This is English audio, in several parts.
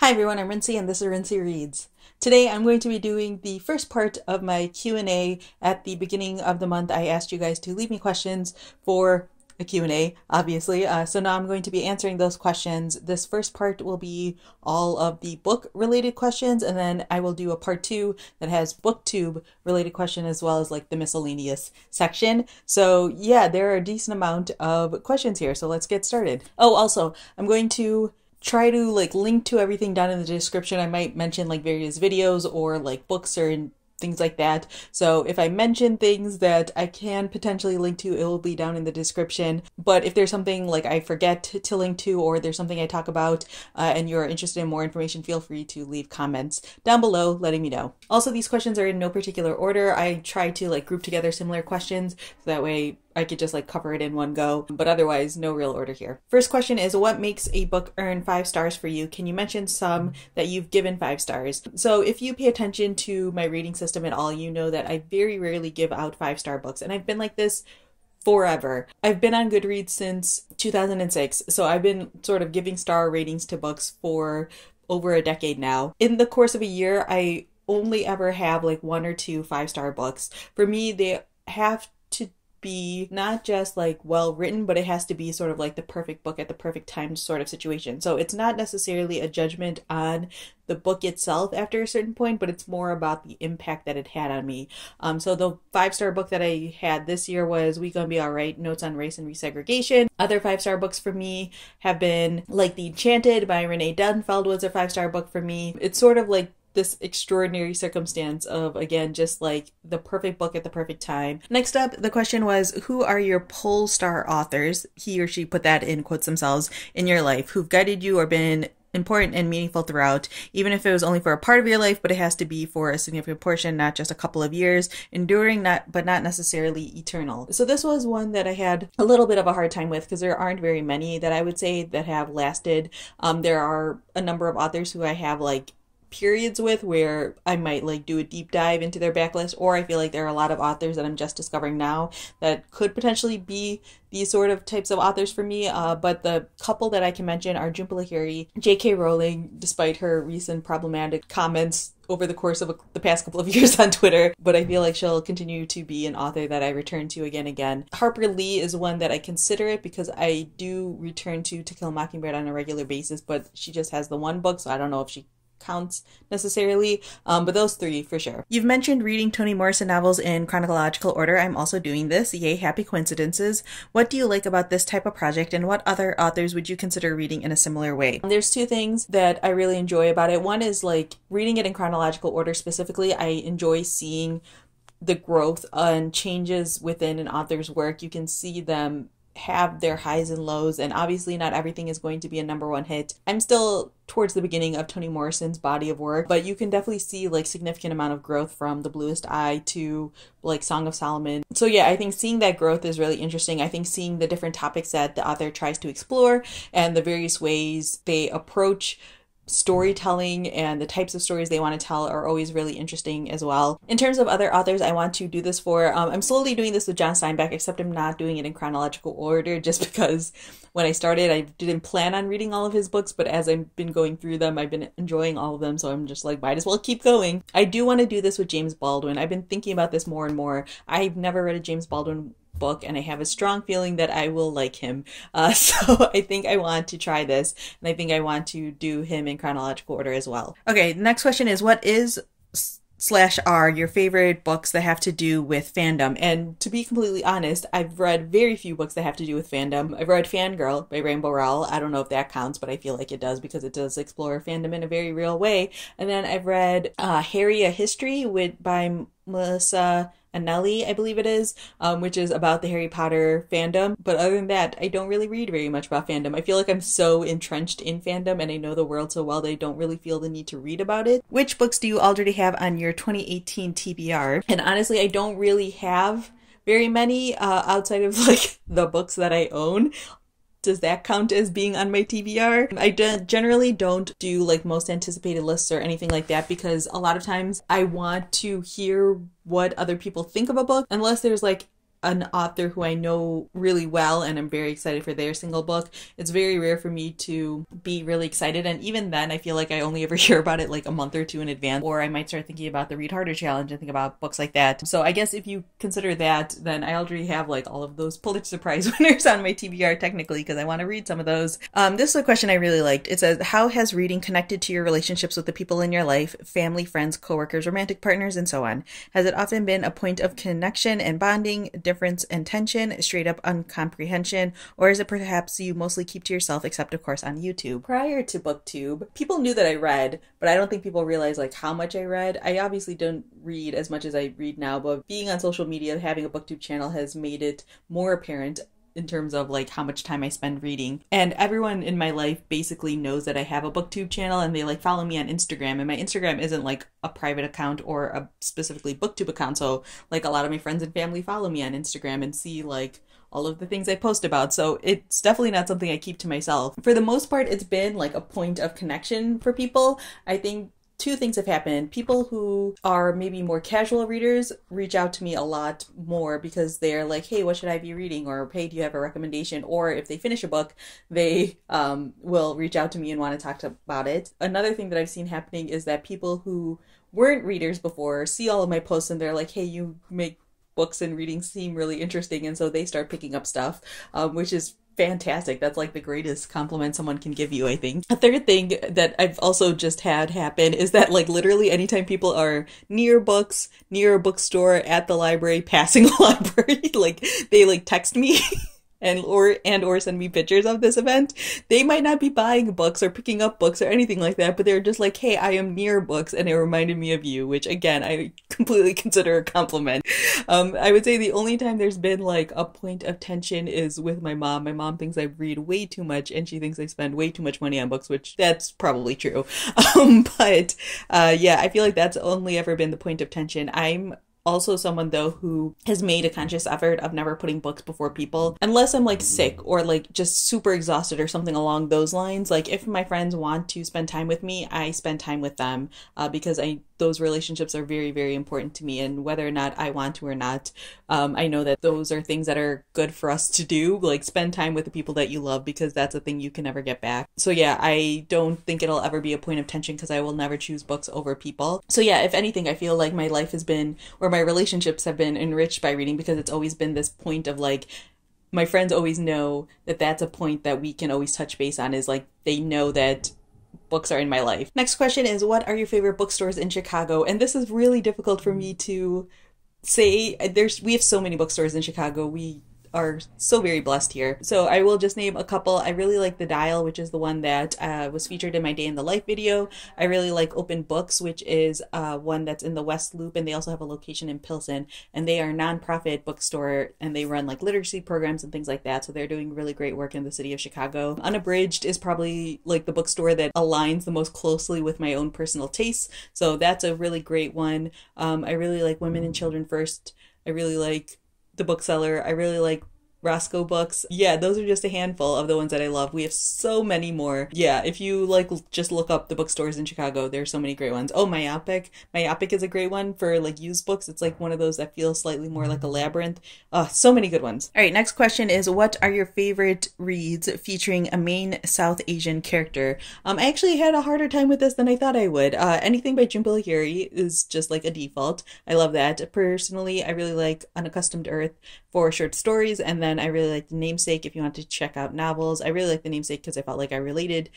Hi everyone, I'm Rincey and this is Rincey Reads. Today I'm going to be doing the first part of my Q&A. At the beginning of the month I asked you guys to leave me questions for a Q&A, obviously. So now I'm going to be answering those questions. This first part will be all of the book related questions, and then I will do a part 2 that has booktube related question as well as like the miscellaneous section. So yeah, there are a decent amount of questions here, so let's get started. Oh, also, I'm going to try to like link to everything down in the description. I might mention like various videos or like books or things like that. So if I mention things that I can potentially link to, it will be down in the description. But if there's something like I forget to link to, or there's something I talk about and you're interested in more information, feel free to leave comments down below letting me know. Also, these questions are in no particular order. I try to like group together similar questions so that way I could just like cover it in one go, but otherwise no real order here. First question is, what makes a book earn 5 stars for you? Can you mention some that you've given 5 stars? So if you pay attention to my rating system at all, you know that I very rarely give out 5-star books, and I've been like this forever. I've been on Goodreads since 2006, so I've been sort of giving star ratings to books for over a decade now. In the course of a year, I only ever have like 1 or 2 5-star books. For me, they have to be not just like well written, but it has to be sort of like the perfect book at the perfect time sort of situation. So it's not necessarily a judgment on the book itself after a certain point, but it's more about the impact that it had on me. So the 5-star book that I had this year was We Gonna Be Alright, Notes on Race and Resegregation. Other 5-star books for me have been like The Enchanted by Renee Dunfeld was a 5-star book for me. It's sort of like this extraordinary circumstance of, again, just like the perfect book at the perfect time. Next up, the question was, who are your pull star authors, he or she put that in quotes themselves, in your life, who've guided you or been important and meaningful throughout, even if it was only for a part of your life, but it has to be for a significant portion, not just a couple of years, enduring, but not necessarily eternal. So this was one that I had a little bit of a hard time with because there aren't very many that I would say that have lasted. There are a number of authors who I have like periods with where I might like do a deep dive into their backlist, or I feel like there are a lot of authors that I'm just discovering now that could potentially be these sort of types of authors for me. But the couple that I can mention are Jhumpa Lahiri, J.K. Rowling, despite her recent problematic comments over the course of the past couple of years on Twitter, but I feel like she'll continue to be an author that I return to again and again. Harper Lee is one that I consider it because I do return to Kill a Mockingbird on a regular basis, but she just has the one book, so I don't know if she counts necessarily, but those 3 for sure. You've mentioned reading Toni Morrison novels in chronological order. I'm also doing this. Yay, happy coincidences. What do you like about this type of project, and what other authors would you consider reading in a similar way? There's 2 things that I really enjoy about it. One is like reading it in chronological order specifically. I enjoy seeing the growth and changes within an author's work. You can see them have their highs and lows, and obviously not everything is going to be a #1 hit. I'm still towards the beginning of Toni Morrison's body of work, but you can definitely see like significant amount of growth from The Bluest Eye to like Song of Solomon. So yeah, I think seeing that growth is really interesting. I think seeing the different topics that the author tries to explore and the various ways they approach storytelling and the types of stories they want to tell are always really interesting as well. In terms of other authors I want to do this for, I'm slowly doing this with John Steinbeck, except I'm not doing it in chronological order just because when I started I didn't plan on reading all of his books, but as I've been going through them I've been enjoying all of them, so I'm just like might as well keep going. I do want to do this with James Baldwin. I've been thinking about this more and more. I've never read a James Baldwin book and I have a strong feeling that I will like him, so I think I want to try this, and I think I want to do him in chronological order as well. Okay, the next question is, what is / are your favorite books that have to do with fandom? And to be completely honest, I've read very few books that have to do with fandom. I've read Fangirl by Rainbow Rowell. I don't know if that counts, but I feel like it does because it does explore fandom in a very real way. And then I've read Harry, A History by Melissa Anelli, I believe it is, which is about the Harry Potter fandom. But other than that, I don't really read very much about fandom. I feel like I'm so entrenched in fandom and I know the world so well that I don't really feel the need to read about it. Which books do you already have on your 2018 TBR? And honestly, I don't really have very many outside of like the books that I own. Does that count as being on my TBR? I generally don't do like most anticipated lists or anything like that because a lot of times I want to hear what other people think of a book, unless there's like an author who I know really well and I'm very excited for their single book, it's very rare for me to be really excited. And even then, I feel like I only ever hear about it like a month or two in advance, or I might start thinking about the Read Harder Challenge and think about books like that. So I guess if you consider that, then I already have like all of those Pulitzer Prize winners on my TBR technically, because I want to read some of those. This is a question I really liked. It says, how has reading connected to your relationships with the people in your life, family, friends, coworkers, romantic partners, and so on? Has it often been a point of connection and bonding, difference and tension, straight up uncomprehension, or is it perhaps you mostly keep to yourself, except of course on YouTube? Prior to BookTube, people knew that I read, but I don't think people realize like how much I read. I obviously don't read as much as I read now, but being on social media, having a BookTube channel has made it more apparent in terms of like how much time I spend reading. And everyone in my life basically knows that I have a BookTube channel, and they like follow me on Instagram, and my Instagram isn't like a private account or a specifically BookTube account. So like a lot of my friends and family follow me on Instagram and see like all of the things I post about. So it's definitely not something I keep to myself. For the most part, it's been like a point of connection for people. I think two things have happened. People who are maybe more casual readers reach out to me a lot more because they're like, hey, what should I be reading? Or, hey, do you have a recommendation? Or if they finish a book, they will reach out to me and want to talk about it. Another thing that I've seen happening is that people who weren't readers before see all of my posts and they're like, hey, you make books and reading seem really interesting. And so they start picking up stuff, which is fantastic. That's like the greatest compliment someone can give you, I think. A third thing that I've also just had happen is that like literally anytime people are near books, near a bookstore, at the library, passing a library, like they like text me and or send me pictures of this event. They might not be buying books or picking up books or anything like that, but they're just like, hey, I am near books and it reminded me of you, which again, I completely consider a compliment. I would say the only time there's been like a point of tension is with my mom. My mom thinks I read way too much and she thinks I spend way too much money on books, which that's probably true. But yeah, I feel like that's only ever been the point of tension. I'm also someone though who has made a conscious effort of never putting books before people unless I'm like sick or like just super exhausted or something along those lines. Like if my friends want to spend time with me, I spend time with them because those relationships are very, very important to me, and whether or not I want to or not, I know that those are things that are good for us to do, like spend time with the people that you love, because that's a thing you can never get back. So yeah, I don't think it'll ever be a point of tension because I will never choose books over people. So yeah, if anything, I feel like my life has been, or my relationships have been enriched by reading, because it's always been this point of like, my friends always know that that's a point that we can always touch base on, is like they know that books are in my life. Next question is, what are your favorite bookstores in Chicago? And this is really difficult for me to say. We have so many bookstores in Chicago. We are so very blessed here. So I will just name a couple. I really like The Dial, which is the one that was featured in my Day in the Life video. I really like Open Books, which is one that's in the West Loop, and they also have a location in Pilsen, and they are a nonprofit bookstore, and they run like literacy programs and things like that. So they're doing really great work in the city of Chicago. Unabridged is probably like the bookstore that aligns the most closely with my own personal tastes. So that's a really great one. I really like Women and Children First. I really like The Bookseller. I really like Roscoe Books. Yeah, those are just a handful of the ones that I love. We have so many more. Yeah, if you like just look up the bookstores in Chicago, there's so many great ones. Oh, Myopic. Myopic is a great one for like used books. It's like one of those that feels slightly more like a labyrinth. So many good ones. All right, next question is, what are your favorite reads featuring a main South Asian character? I actually had a harder time with this than I thought I would. Anything by Jhumpa Lahiri is just like a default. I love that. Personally, I really like Unaccustomed Earth for short stories, and then I really like The Namesake if you want to check out novels. I really like The Namesake because I felt like I related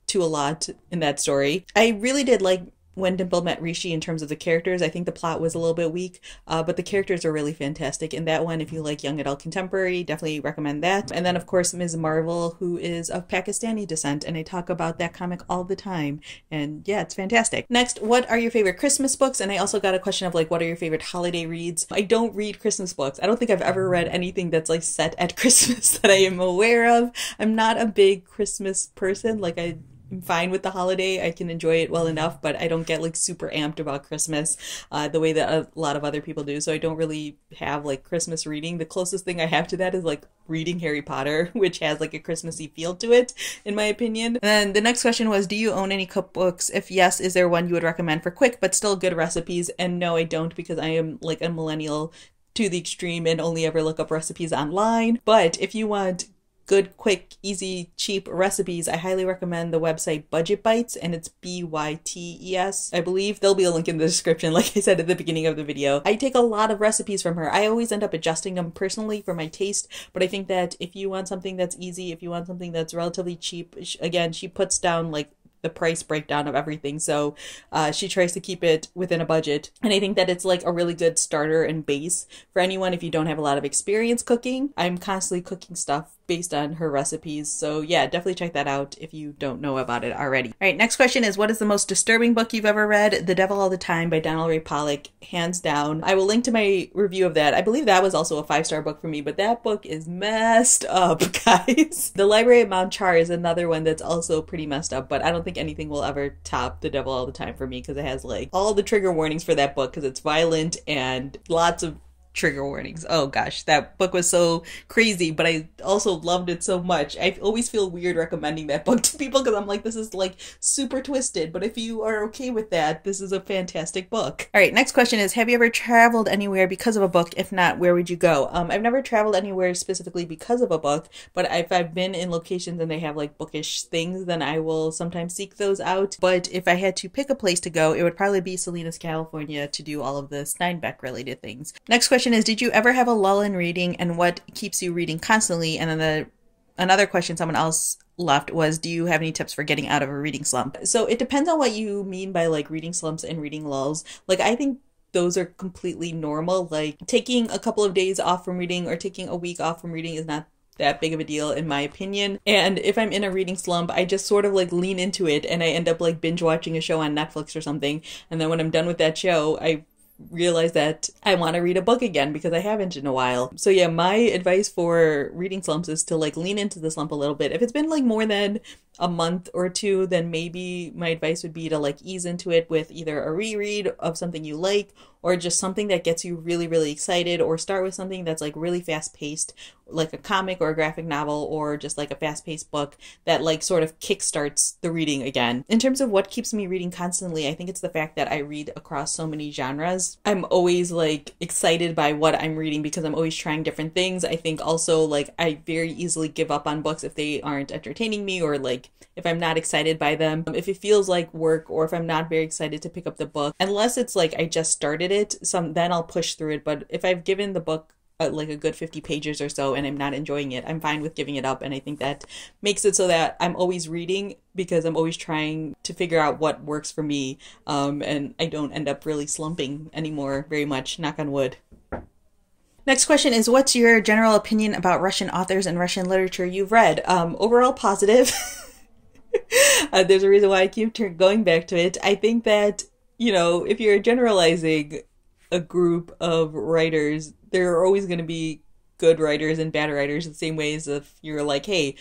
to a lot in that story. I really did like When Dimple Met Rishi in terms of the characters. I think the plot was a little bit weak, but the characters are really fantastic in that one. If you like young adult contemporary, definitely recommend that. And then of course Ms. Marvel, who is of Pakistani descent, and I talk about that comic all the time, and yeah, it's fantastic. Next, what are your favorite Christmas books? And I also got a question of like, what are your favorite holiday reads? I don't read Christmas books. I don't think I've ever read anything that's like set at Christmas that I am aware of. I'm not a big Christmas person. Like I'm fine with the holiday. I can enjoy it well enough, but I don't get like super amped about Christmas the way that a lot of other people do. So I don't really have like Christmas reading. The closest thing I have to that is like reading Harry Potter, which has like a Christmassy feel to it, in my opinion. And then the next question was, do you own any cookbooks? If yes, is there one you would recommend for quick but still good recipes? And no, I don't, because I am like a millennial to the extreme and only ever look up recipes online. But if you want good, quick, easy, cheap recipes, I highly recommend the website Budget Bites, and it's BYTES. I believe there'll be a link in the description, like I said at the beginning of the video. I take a lot of recipes from her. I always end up adjusting them personally for my taste, but I think that if you want something that's easy, if you want something that's relatively cheap, again, she puts down like the price breakdown of everything, so she tries to keep it within a budget, and I think that it's like a really good starter and base for anyone if you don't have a lot of experience cooking. I'm constantly cooking stuff based on her recipes, so yeah, definitely check that out if you don't know about it already. All right, next question is, what is the most disturbing book you've ever read? The Devil All the Time by Donald Ray Pollock, hands down. I will link to my review of that. I believe that was also a 5-star book for me, but that book is messed up, guys. The Library of Mount Char is another one that's also pretty messed up, but I don't think anything will ever top The Devil All the Time for me, because it has like all the trigger warnings for that book, because it's violent and lots of trigger warnings. Oh gosh, that book was so crazy, but I also loved it so much. I always feel weird recommending that book to people because I'm like, this is like super twisted, but if you are okay with that, this is a fantastic book. All right, next question is, have you ever traveled anywhere because of a book? If not, where would you go? I've never traveled anywhere specifically because of a book, but if I've been in locations and they have like bookish things, then I will sometimes seek those out. But if I had to pick a place to go, it would probably be Salinas, California, to do all of the Steinbeck related things. Next question is, did you ever have a lull in reading, and what keeps you reading constantly? And then another question someone else left was, do you have any tips for getting out of a reading slump? So it depends on what you mean by like reading slumps and reading lulls. Like, I think those are completely normal. Like, taking a couple of days off from reading or taking a week off from reading is not that big of a deal in my opinion. And if I'm in a reading slump, I just sort of like lean into it and I end up like binge watching a show on Netflix or something, and then when I'm done with that show, I realize that I want to read a book again because I haven't in a while. So yeah, my advice for reading slumps is to like lean into the slump a little bit. If it's been like more than a month or two, then maybe my advice would be to like ease into it with either a reread of something you like, or just something that gets you really, really excited, or start with something that's like really fast paced, like a comic or a graphic novel, or just like a fast paced book that like sort of kickstarts the reading again. In terms of what keeps me reading constantly, I think it's the fact that I read across so many genres. I'm always like excited by what I'm reading because I'm always trying different things. I think also like I very easily give up on books if they aren't entertaining me, or like if I'm not excited by them. If it feels like work, or if I'm not very excited to pick up the book, unless it's like I just started it, then I'll push through it. But if I've given the book like a good 50 pages or so and I'm not enjoying it, I'm fine with giving it up. And I think that makes it so that I'm always reading because I'm always trying to figure out what works for me, and I don't end up really slumping anymore very much, knock on wood. Next question is, what's your general opinion about Russian authors and Russian literature you've read? Overall positive. There's a reason why I keep going back to it. I think that, you know, if you're generalizing a group of writers, there are always going to be good writers and bad writers, the same way as if you're like, hey,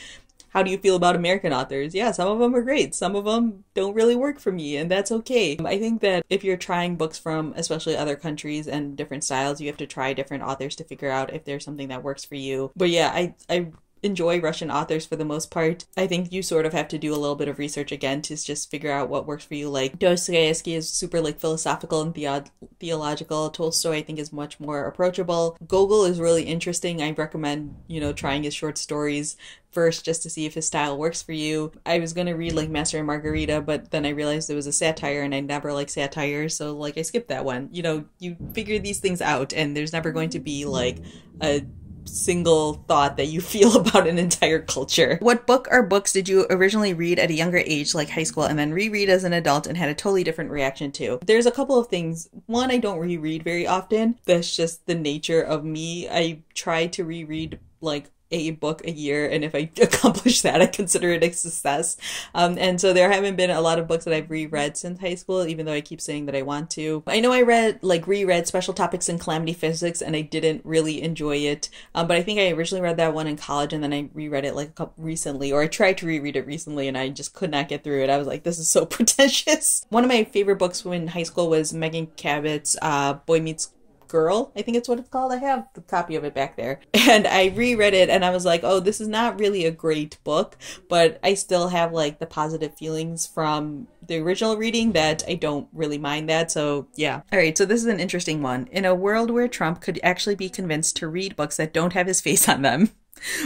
how do you feel about American authors? Yeah, some of them are great. Some of them don't really work for me, and that's okay. I think that if you're trying books from especially other countries and different styles, you have to try different authors to figure out if there's something that works for you. But yeah, I enjoy Russian authors for the most part. I think you sort of have to do a little bit of research again to just figure out what works for you. Like, Dostoevsky is super like philosophical and theological. Tolstoy I think is much more approachable. Gogol is really interesting. I recommend, you know, trying his short stories first just to see if his style works for you. I was going to read like Master and Margarita, but then I realized it was a satire and I never like satire, so like I skipped that one. You know, you figure these things out and there's never going to be like a single thought that you feel about an entire culture. What book or books did you originally read at a younger age, like high school, and then reread as an adult and had a totally different reaction to? There's a couple of things. One, I don't reread very often. That's just the nature of me. I try to reread like a book a year, and if I accomplish that, I consider it a success. And so there haven't been a lot of books that I've reread since high school, even though I keep saying that I want to. I know I reread Special Topics in Calamity Physics, and I didn't really enjoy it. But I think I originally read that one in college, and then I reread it like recently, or I tried to reread it recently, and I just could not get through it. I was like, this is so pretentious. One of my favorite books in high school was Megan Cabot's Boy Meets Girl, I think it's what it's called. I have the copy of it back there. And I reread it and I was like, oh, this is not really a great book, but I still have like the positive feelings from the original reading that I don't really mind that. So yeah. All right. So this is an interesting one. In a world where Trump could actually be convinced to read books that don't have his face on them,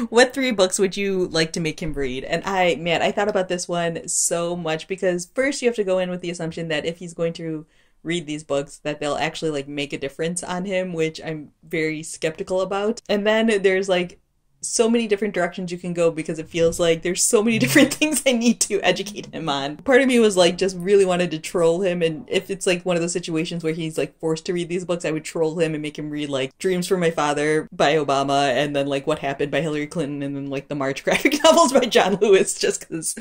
what 3 books would you like to make him read? And I thought about this one so much because first you have to go in with the assumption that if he's going to read these books that they'll actually like make a difference on him, which I'm very skeptical about. And then there's like so many different directions you can go because it feels like there's so many different things I need to educate him on. Part of me was like just really wanted to troll him, and if it's like one of those situations where he's like forced to read these books, I would troll him and make him read like Dreams from My Father by Obama, and then like What Happened by Hillary Clinton, and then like the March graphic novels by John Lewis, just because,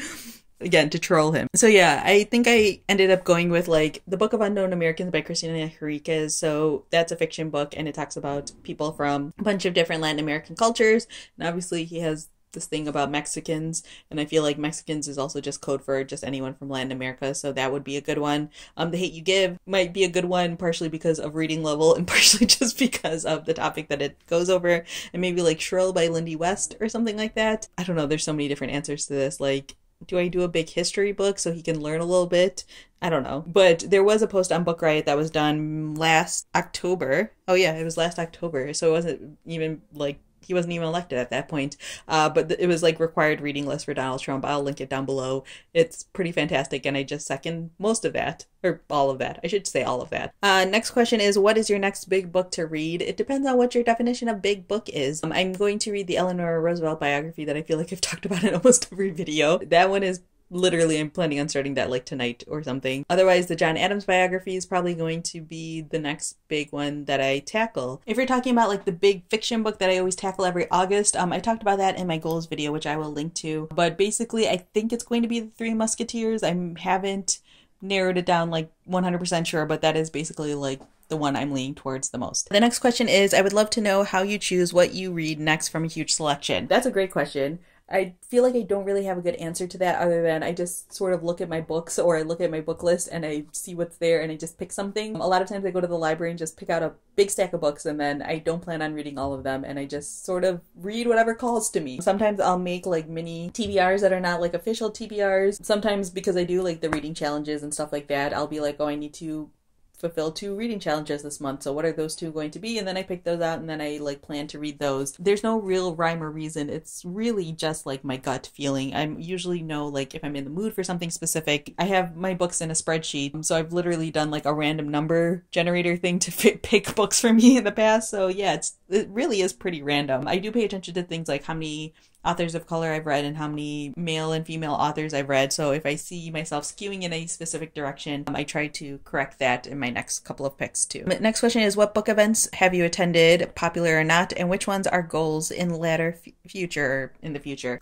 again, to troll him. So yeah, I think I ended up going with like The Book of Unknown Americans by Cristina Henriquez. So that's a fiction book and it talks about people from a bunch of different Latin American cultures. And obviously he has this thing about Mexicans, and I feel like Mexicans is also just code for just anyone from Latin America, so that would be a good one. The Hate You Give might be a good one, partially because of reading level and partially just because of the topic that it goes over, and maybe like Shrill by Lindy West or something like that. I don't know, there's so many different answers to this. Like, do I do a big history book so he can learn a little bit? I don't know. But there was a post on Book Riot that was done last October. Oh yeah, it was last October, so it wasn't even like he wasn't even elected at that point. But it was like required reading list for Donald Trump. I'll link it down below. It's pretty fantastic, and I just second most of that. Or all of that. I should say all of that. Next question is, what is your next big book to read? It depends on what your definition of big book is. I'm going to read the Eleanor Roosevelt biography that I feel like I've talked about in almost every video. That one is literally, I'm planning on starting that like tonight or something. Otherwise, the John Adams biography is probably going to be the next big one that I tackle. If you're talking about like the big fiction book that I always tackle every August, I talked about that in my goals video, which I will link to. But basically, I think it's going to be the Three Musketeers. I haven't narrowed it down like 100% sure, but that is basically like the one I'm leaning towards the most. The next question is, I would love to know how you choose what you read next from a huge selection. That's a great question. I feel like I don't really have a good answer to that other than I just sort of look at my books, or I look at my book list and I see what's there and I just pick something. A lot of times I go to the library and just pick out a big stack of books, and then I don't plan on reading all of them, and I just sort of read whatever calls to me. Sometimes I'll make like mini TBRs that are not like official TBRs. Sometimes, because I do like the reading challenges and stuff like that, I'll be like, oh, I need to fulfill 2 reading challenges this month, so what are those 2 going to be? And then I pick those out, and then I like plan to read those. There's no real rhyme or reason. It's really just like my gut feeling. I usually know like if I'm in the mood for something specific. I have my books in a spreadsheet, so I've literally done like a random number generator thing to pick books for me in the past. So yeah, it really is pretty random. I do pay attention to things like how many authors of color I've read and how many male and female authors I've read. So if I see myself skewing in a specific direction, I try to correct that in my next couple of picks too. Next question is, what book events have you attended, popular or not, and which ones are goals in the latter future?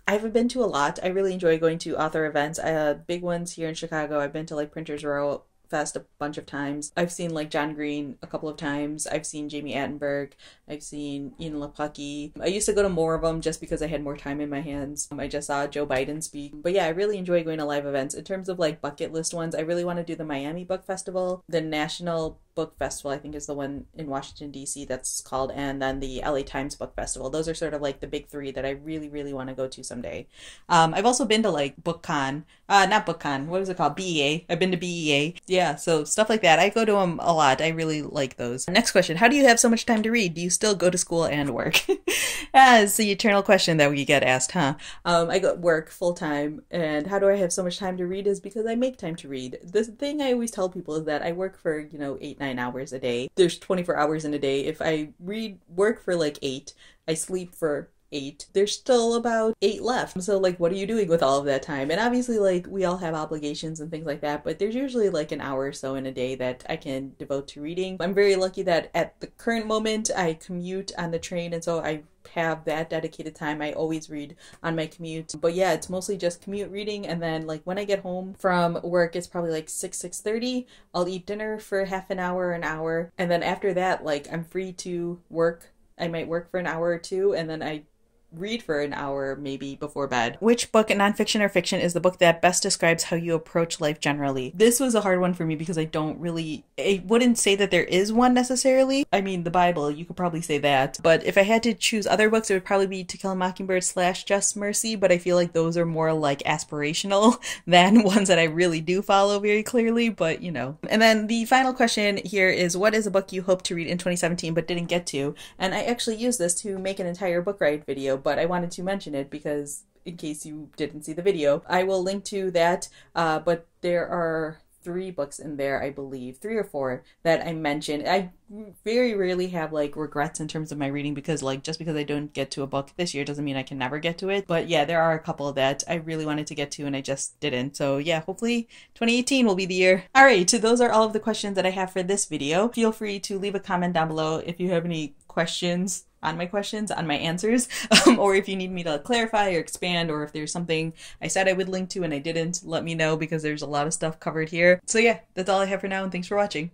I've been to a lot. I really enjoy going to author events. Big ones here in Chicago. I've been to like Printers Row Fest a bunch of times. I've seen like John Green a couple of times. I've seen Jamie Attenberg. I've seen Ian Lepke. I used to go to more of them just because I had more time in my hands. I just saw Joe Biden speak. But yeah, I really enjoy going to live events. In terms of like bucket list ones, I really want to do the Miami Book Festival, the National Book Festival, I think is the one in Washington, D.C. that's called, and then the LA Times Book Festival. Those are sort of like the big 3 that I really, really want to go to someday. I've also been to like BookCon. Not BookCon. What is it called? BEA. I've been to BEA. Yeah, so stuff like that. I go to them a lot. I really like those. Next question. How do you have so much time to read? Do you still go to school and work? It's the eternal question that we get asked, huh? I go work full time, and how do I have so much time to read is because I make time to read. The thing I always tell people is that I work for, 8-9 hours a day. There's 24 hours in a day. If I work for like 8, I sleep for 8, there's still about 8 left. So like, what are you doing with all of that time? And obviously like we all have obligations and things like that, but there's usually like an hour or so in a day that I can devote to reading. I'm very lucky that at the current moment I commute on the train, and so I have that dedicated time. I always read on my commute. But yeah, it's mostly just commute reading, and then like when I get home from work, it's probably like 6:30. I'll eat dinner for half an hour, and then after that, like I'm free to work. I might work for an hour or 2, and then I read for an hour maybe before bed. Which book, nonfiction or fiction, is the book that best describes how you approach life generally? This was a hard one for me because I wouldn't say that there is one necessarily. I mean, the Bible, you could probably say that. But if I had to choose other books, it would probably be To Kill a Mockingbird / Just Mercy, but I feel like those are more like aspirational than ones that I really do follow very clearly, but you know. And then the final question here is, what is a book you hope to read in 2017 but didn't get to? And I actually used this to make an entire book riot video, but I wanted to mention it because in case you didn't see the video, I will link to that, but there are 3 books in there, I believe, 3 or 4 that I mentioned. I very rarely have like regrets in terms of my reading because like just because I don't get to a book this year doesn't mean I can never get to it. But yeah, there are a couple that I really wanted to get to and I just didn't. So yeah, hopefully 2018 will be the year. All right, so those are all of the questions that I have for this video. Feel free to leave a comment down below if you have any questions, on my answers, or if you need me to clarify or expand, or if there's something I said I would link to and I didn't, let me know because there's a lot of stuff covered here. So yeah, that's all I have for now, and thanks for watching.